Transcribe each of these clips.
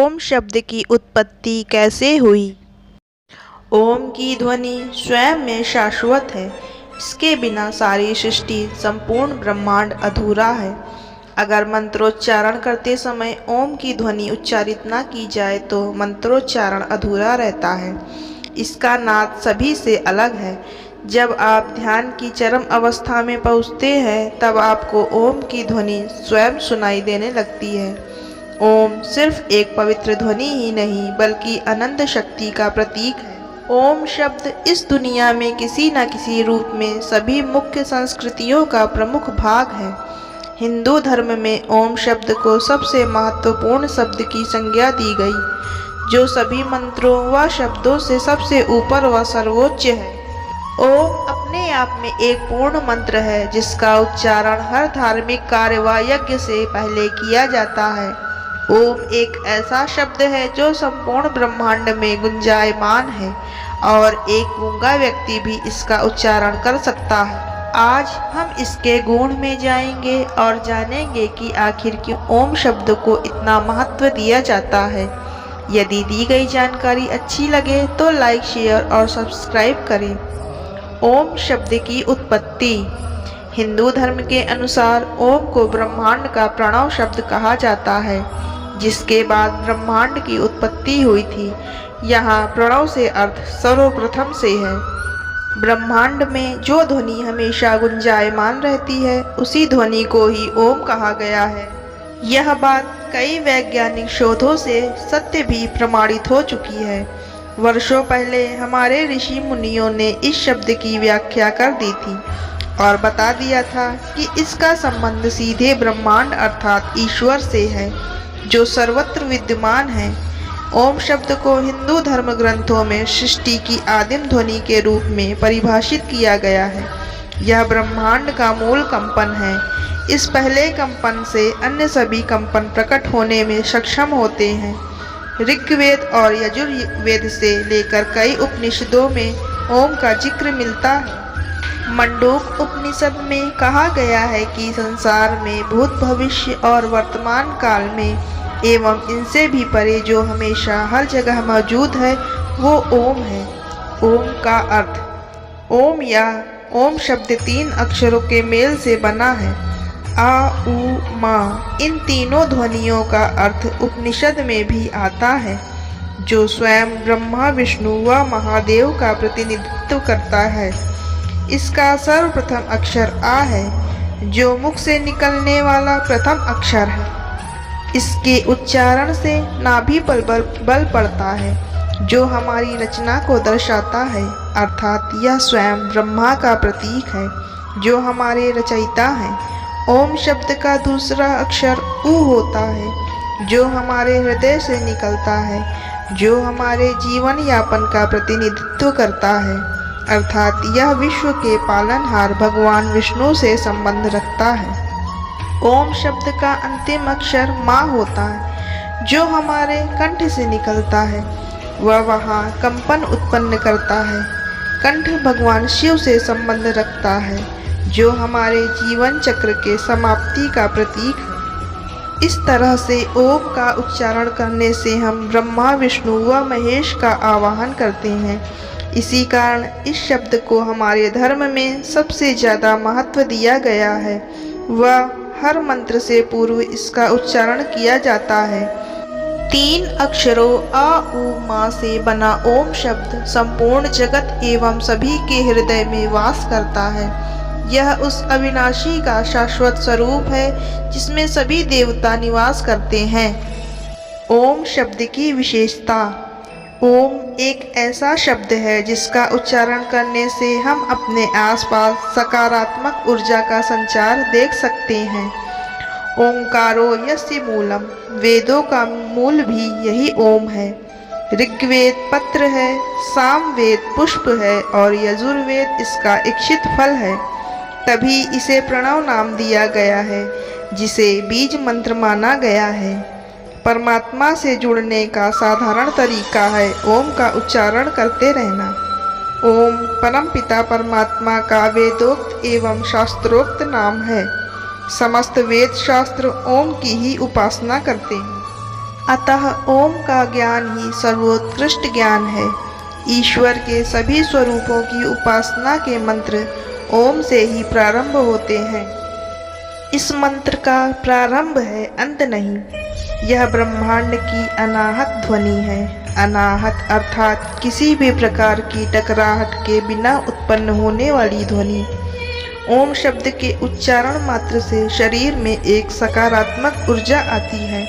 ओम शब्द की उत्पत्ति कैसे हुई। ओम की ध्वनि स्वयं में शाश्वत है। इसके बिना सारी सृष्टि, संपूर्ण ब्रह्मांड अधूरा है। अगर मंत्रोच्चारण करते समय ओम की ध्वनि उच्चारित न की जाए तो मंत्रोच्चारण अधूरा रहता है। इसका नाद सभी से अलग है। जब आप ध्यान की चरम अवस्था में पहुँचते हैं तब आपको ओम की ध्वनि स्वयं सुनाई देने लगती है। ओम सिर्फ एक पवित्र ध्वनि ही नहीं बल्कि अनंत शक्ति का प्रतीक है। ओम शब्द इस दुनिया में किसी न किसी रूप में सभी मुख्य संस्कृतियों का प्रमुख भाग है। हिंदू धर्म में ओम शब्द को सबसे महत्वपूर्ण शब्द की संज्ञा दी गई, जो सभी मंत्रों व शब्दों से सबसे ऊपर व सर्वोच्च है। ओम अपने आप में एक पूर्ण मंत्र है जिसका उच्चारण हर धार्मिक कार्य व यज्ञ से पहले किया जाता है। ओम एक ऐसा शब्द है जो संपूर्ण ब्रह्मांड में गुंजायमान है और एक गूंगा व्यक्ति भी इसका उच्चारण कर सकता है। आज हम इसके गुण में जाएंगे और जानेंगे कि आखिर क्यों ओम शब्द को इतना महत्व दिया जाता है। यदि दी गई जानकारी अच्छी लगे तो लाइक, शेयर और सब्सक्राइब करें। ओम शब्द की उत्पत्ति। हिंदू धर्म के अनुसार ओम को ब्रह्मांड का प्रणव शब्द कहा जाता है, जिसके बाद ब्रह्मांड की उत्पत्ति हुई थी। यहाँ प्रणव से अर्थ सर्वप्रथम से है। ब्रह्मांड में जो ध्वनि हमेशा गुंजायमान रहती है उसी ध्वनि को ही ओम कहा गया है। यह बात कई वैज्ञानिक शोधों से सत्य भी प्रमाणित हो चुकी है। वर्षों पहले हमारे ऋषि मुनियों ने इस शब्द की व्याख्या कर दी थी और बता दिया था कि इसका संबंध सीधे ब्रह्मांड अर्थात ईश्वर से है, जो सर्वत्र विद्यमान है। ओम शब्द को हिंदू धर्म ग्रंथों में सृष्टि की आदिम ध्वनि के रूप में परिभाषित किया गया है। यह ब्रह्मांड का मूल कंपन है। इस पहले कंपन से अन्य सभी कंपन प्रकट होने में सक्षम होते हैं। ऋग्वेद और यजुर्वेद से लेकर कई उपनिषदों में ओम का जिक्र मिलता है। मंडूक उपनिषद में कहा गया है कि संसार में भूत, भविष्य और वर्तमान काल में एवं इनसे भी परे जो हमेशा हर जगह मौजूद है वो ओम है। ओम का अर्थ। ओम या ओम शब्द 3 अक्षरों के मेल से बना है। आ, उ, मा। इन तीनों ध्वनियों का अर्थ उपनिषद में भी आता है, जो स्वयं ब्रह्मा, विष्णु व महादेव का प्रतिनिधित्व करता है। इसका सर्वप्रथम अक्षर आ है, जो मुख से निकलने वाला प्रथम अक्षर है। इसके उच्चारण से नाभि पर बल पड़ता है, जो हमारी रचना को दर्शाता है, अर्थात यह स्वयं ब्रह्मा का प्रतीक है, जो हमारे रचयिता हैं। ओम शब्द का दूसरा अक्षर उ होता है, जो हमारे हृदय से निकलता है, जो हमारे जीवन यापन का प्रतिनिधित्व करता है, अर्थात यह विश्व के पालनहार भगवान विष्णु से संबंध रखता है। ओम शब्द का अंतिम अक्षर मा होता है, जो हमारे कंठ से निकलता है। वह वहाँ कंपन उत्पन्न करता है। कंठ भगवान शिव से संबंध रखता है, जो हमारे जीवन चक्र के समाप्ति का प्रतीक है। इस तरह से ओम का उच्चारण करने से हम ब्रह्मा, विष्णु व महेश का आवाहन करते हैं। इसी कारण इस शब्द को हमारे धर्म में सबसे ज़्यादा महत्व दिया गया है व हर मंत्र से पूर्व इसका उच्चारण किया जाता है। 3 अक्षरों आ, उ, मा से बना ओम शब्द संपूर्ण जगत एवं सभी के हृदय में वास करता है। यह उस अविनाशी का शाश्वत स्वरूप है जिसमें सभी देवता निवास करते हैं। ओम शब्द की विशेषता। ओम एक ऐसा शब्द है जिसका उच्चारण करने से हम अपने आसपास सकारात्मक ऊर्जा का संचार देख सकते हैं। ओंकारो यस्य मूलम। वेदों का मूल भी यही ओम है। ऋग्वेद पत्र है, सामवेद पुष्प है और यजुर्वेद इसका इच्छित फल है। तभी इसे प्रणव नाम दिया गया है, जिसे बीज मंत्र माना गया है। परमात्मा से जुड़ने का साधारण तरीका है ओम का उच्चारण करते रहना। ओम परमपिता परमात्मा का वेदोक्त एवं शास्त्रोक्त नाम है। समस्त वेद शास्त्र ओम की ही उपासना करते हैं। अतः ओम का ज्ञान ही सर्वोत्कृष्ट ज्ञान है। ईश्वर के सभी स्वरूपों की उपासना के मंत्र ओम से ही प्रारंभ होते हैं। इस मंत्र का प्रारंभ है, अंत नहीं। यह ब्रह्मांड की अनाहत ध्वनि है। अनाहत अर्थात किसी भी प्रकार की टकराहट के बिना उत्पन्न होने वाली ध्वनि। ओम शब्द के उच्चारण मात्र से शरीर में एक सकारात्मक ऊर्जा आती है।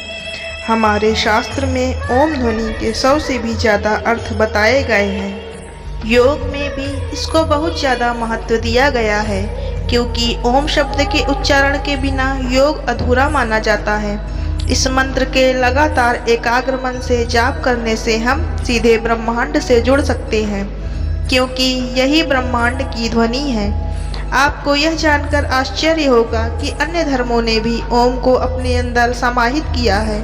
हमारे शास्त्र में ओम ध्वनि के 100 से भी ज़्यादा अर्थ बताए गए हैं। योग में भी इसको बहुत ज़्यादा महत्व दिया गया है, क्योंकि ओम शब्द के उच्चारण के बिना योग अधूरा माना जाता है। इस मंत्र के लगातार एकाग्र मन से जाप करने से हम सीधे ब्रह्मांड से जुड़ सकते हैं, क्योंकि यही ब्रह्मांड की ध्वनि है। आपको यह जानकर आश्चर्य होगा कि अन्य धर्मों ने भी ओम को अपने अंदर समाहित किया है,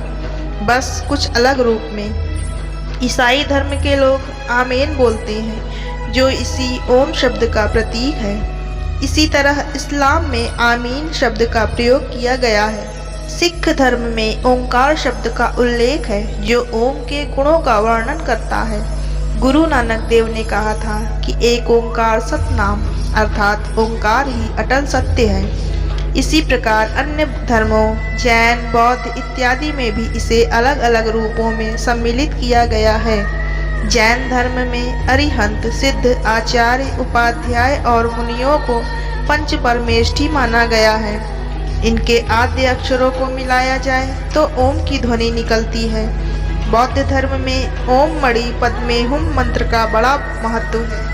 बस कुछ अलग रूप में। ईसाई धर्म के लोग आमीन बोलते हैं, जो इसी ओम शब्द का प्रतीक है। इसी तरह इस्लाम में आमीन शब्द का प्रयोग किया गया है। सिख धर्म में ओंकार शब्द का उल्लेख है, जो ओम के गुणों का वर्णन करता है। गुरु नानक देव ने कहा था कि एक ओंकार सतनाम, अर्थात ओंकार ही अटल सत्य है। इसी प्रकार अन्य धर्मों जैन, बौद्ध इत्यादि में भी इसे अलग अलग रूपों में सम्मिलित किया गया है। जैन धर्म में अरिहंत, सिद्ध, आचार्य, उपाध्याय और मुनियों को पंच परमेष्ठी माना गया है। इनके आद्य अक्षरों को मिलाया जाए तो ओम की ध्वनि निकलती है। बौद्ध धर्म में ओम मणि पद्मे हुम मंत्र का बड़ा महत्व है।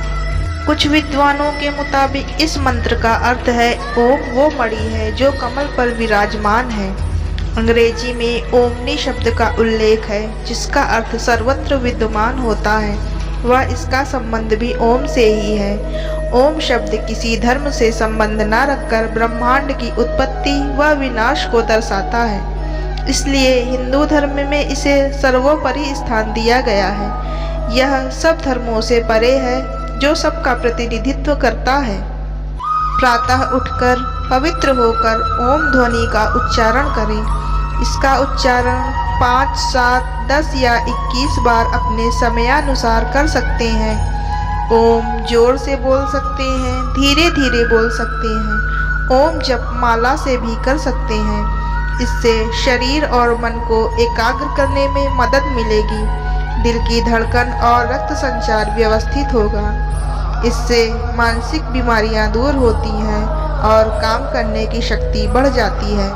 कुछ विद्वानों के मुताबिक इस मंत्र का अर्थ है ओम वो मणि है जो कमल पर विराजमान है। अंग्रेजी में ओमनी शब्द का उल्लेख है, जिसका अर्थ सर्वत्र विद्यमान होता है। वह इसका संबंध भी ओम से ही है। ओम शब्द किसी धर्म से संबंध न रखकर ब्रह्मांड की उत्पत्ति व विनाश को दर्शाता है। इसलिए हिंदू धर्म में इसे सर्वोपरि स्थान दिया गया है। यह सब धर्मों से परे है, जो सबका प्रतिनिधित्व करता है। प्रातः उठकर पवित्र होकर ओम ध्वनि का उच्चारण करें। इसका उच्चारण 5, 7, 10 या 21 बार अपने समयानुसार कर सकते हैं। ओम जोर से बोल सकते हैं, धीरे धीरे बोल सकते हैं। ओम जप माला से भी कर सकते हैं। इससे शरीर और मन को एकाग्र करने में मदद मिलेगी। दिल की धड़कन और रक्त संचार व्यवस्थित होगा। इससे मानसिक बीमारियां दूर होती हैं और काम करने की शक्ति बढ़ जाती है।